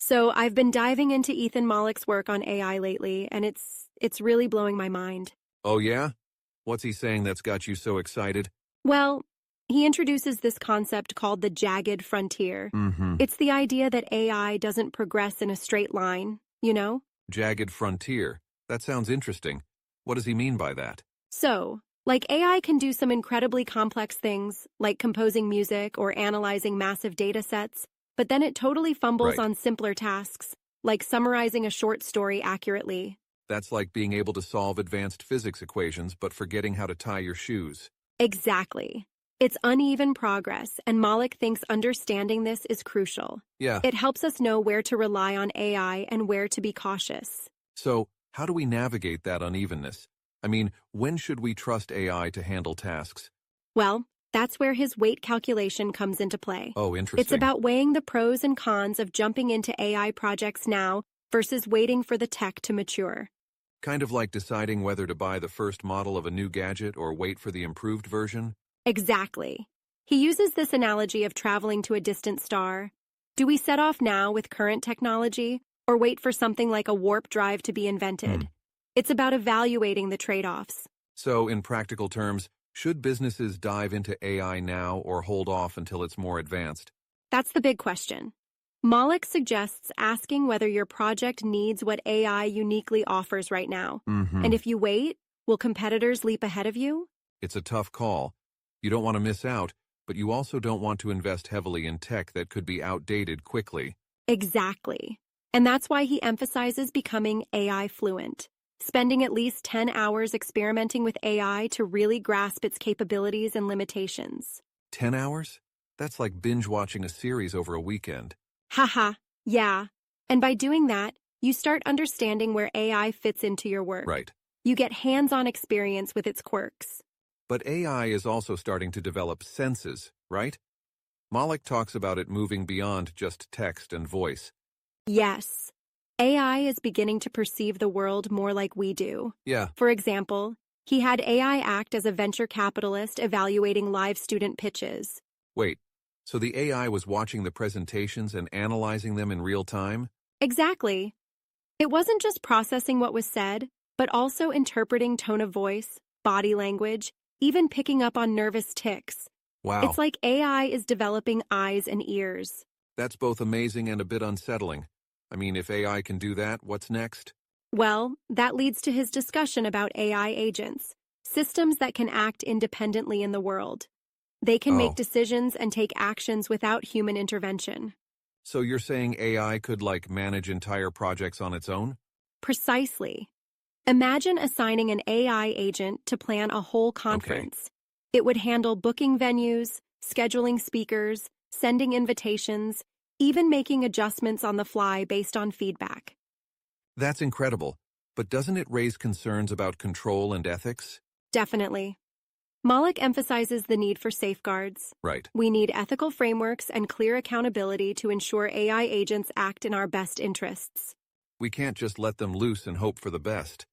So I've been diving into Ethan Mollick's work on AI lately, and it's really blowing my mind. Oh yeah? What's he saying that's got you so excited? Well, he introduces this concept called the jagged frontier. Mm-hmm. It's the idea that AI doesn't progress in a straight line, you know? Jagged frontier. That sounds interesting. What does he mean by that? So, like AI can do some incredibly complex things, like composing music or analyzing massive data sets, but then it totally fumbles Right. on simpler tasks, like summarizing a short story accurately. That's like being able to solve advanced physics equations but forgetting how to tie your shoes. Exactly. It's uneven progress, and Malik thinks understanding this is crucial. Yeah. It helps us know where to rely on AI and where to be cautious. So, how do we navigate that unevenness? I mean, when should we trust AI to handle tasks? Well, that's where his weight calculation comes into play. Oh, interesting. It's about weighing the pros and cons of jumping into AI projects now versus waiting for the tech to mature. Kind of like deciding whether to buy the first model of a new gadget or wait for the improved version? Exactly. He uses this analogy of traveling to a distant star. Do we set off now with current technology or wait for something like a warp drive to be invented? It's about evaluating the trade-offs. So, in practical terms, should businesses dive into AI now or hold off until it's more advanced? That's the big question. Malik suggests asking whether your project needs what AI uniquely offers right now. And if you wait, will competitors leap ahead of you? It's a tough call. You don't want to miss out, but you also don't want to invest heavily in tech that could be outdated quickly. Exactly. And that's why he emphasizes becoming AI fluent, spending at least 10 hours experimenting with AI to really grasp its capabilities and limitations. 10 hours? That's like binge watching a series over a weekend. Haha, yeah. And by doing that, you start understanding where AI fits into your work. Right. You get hands-on experience with its quirks. But AI is also starting to develop senses, right? Mollick talks about it moving beyond just text and voice. Yes. AI is beginning to perceive the world more like we do. Yeah. For example, he had AI act as a venture capitalist evaluating live student pitches. Wait, so the AI was watching the presentations and analyzing them in real time? Exactly. It wasn't just processing what was said, but also interpreting tone of voice, body language, even picking up on nervous tics. Wow. It's like AI is developing eyes and ears. That's both amazing and a bit unsettling. I mean, if AI can do that, what's next? Well, that leads to his discussion about AI agents, systems that can act independently in the world. They can make decisions and take actions without human intervention. So you're saying AI could, manage entire projects on its own? Precisely. Imagine assigning an AI agent to plan a whole conference. It would handle booking venues, scheduling speakers, sending invitations, even making adjustments on the fly based on feedback. That's incredible. But doesn't it raise concerns about control and ethics? Definitely. Mollick emphasizes the need for safeguards. Right. We need ethical frameworks and clear accountability to ensure AI agents act in our best interests. We can't just let them loose and hope for the best.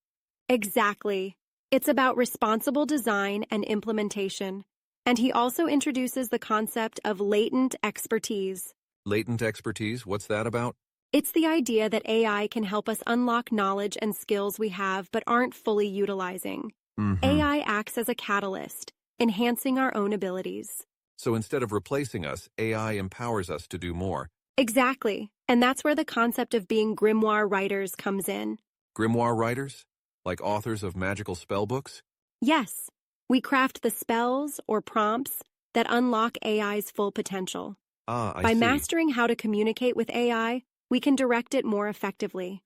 Exactly. It's about responsible design and implementation. And he also introduces the concept of latent expertise. Latent expertise, what's that about? It's the idea that AI can help us unlock knowledge and skills we have but aren't fully utilizing. AI acts as a catalyst, enhancing our own abilities. So instead of replacing us, AI empowers us to do more. Exactly. And that's where the concept of being grimoire writers comes in. Grimoire writers? Like authors of magical spell books? Yes, we craft the spells or prompts that unlock AI's full potential. I By see. mastering how to communicate with AI, we can direct it more effectively.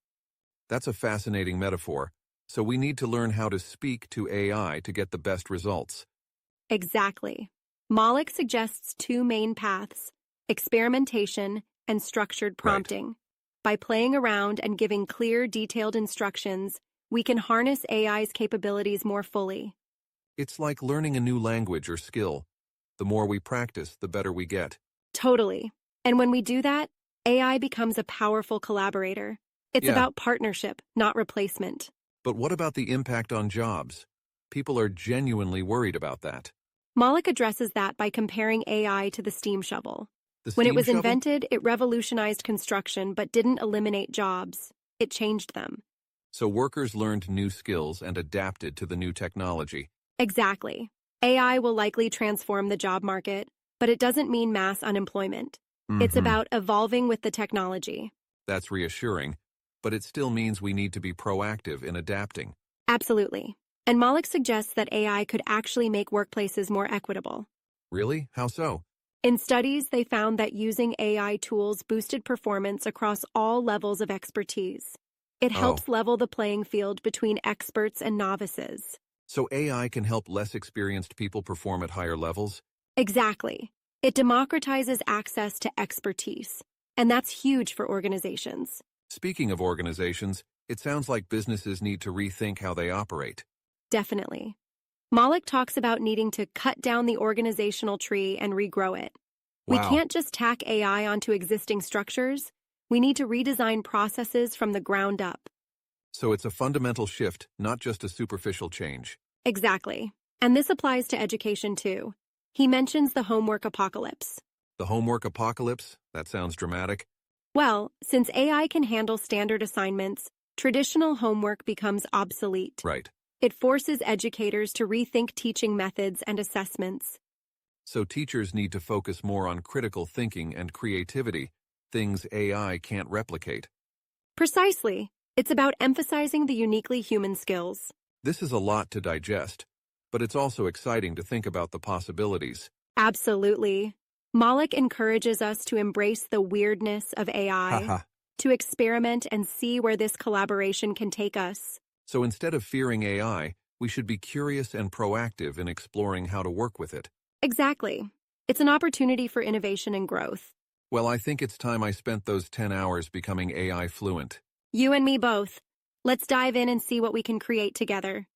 That's a fascinating metaphor. So we need to learn how to speak to AI to get the best results. Exactly. Mollick suggests two main paths: experimentation and structured prompting. By playing around and giving clear, detailed instructions, we can harness AI's capabilities more fully. It's like learning a new language or skill. The more we practice, the better we get. Totally. And when we do that, AI becomes a powerful collaborator. It's about partnership, not replacement. But what about the impact on jobs? People are genuinely worried about that. Mollick addresses that by comparing AI to the steam shovel. The When it steam was shovel? invented, it revolutionized construction but didn't eliminate jobs. It changed them. So workers learned new skills and adapted to the new technology. Exactly. AI will likely transform the job market, but it doesn't mean mass unemployment. It's Mm-hmm. about evolving with the technology. That's reassuring, but it still means we need to be proactive in adapting. Absolutely. And Mollick suggests that AI could actually make workplaces more equitable. Really? How so? In studies, they found that using AI tools boosted performance across all levels of expertise. It Oh, helps level the playing field between experts and novices. so AI can help less experienced people perform at higher levels? Exactly. It democratizes access to expertise, and that's huge for organizations. Speaking of organizations, it sounds like businesses need to rethink how they operate. Definitely. Mollick talks about needing to cut down the organizational tree and regrow it. We Wow. can't just tack AI onto existing structures. We need to redesign processes from the ground up. So it's a fundamental shift, not just a superficial change. Exactly. And this applies to education too. He mentions the homework apocalypse. The homework apocalypse? That sounds dramatic. Well, since AI can handle standard assignments, traditional homework becomes obsolete. Right. It forces educators to rethink teaching methods and assessments. So teachers need to focus more on critical thinking and creativity, things AI can't replicate. Precisely. It's about emphasizing the uniquely human skills. This is a lot to digest, but it's also exciting to think about the possibilities. Absolutely. Mollick encourages us to embrace the weirdness of AI, Haha. to experiment and see where this collaboration can take us. So instead of fearing AI, we should be curious and proactive in exploring how to work with it. Exactly. It's an opportunity for innovation and growth. Well, I think it's time I spent those 10 hours becoming AI fluent. You and me both. Let's dive in and see what we can create together.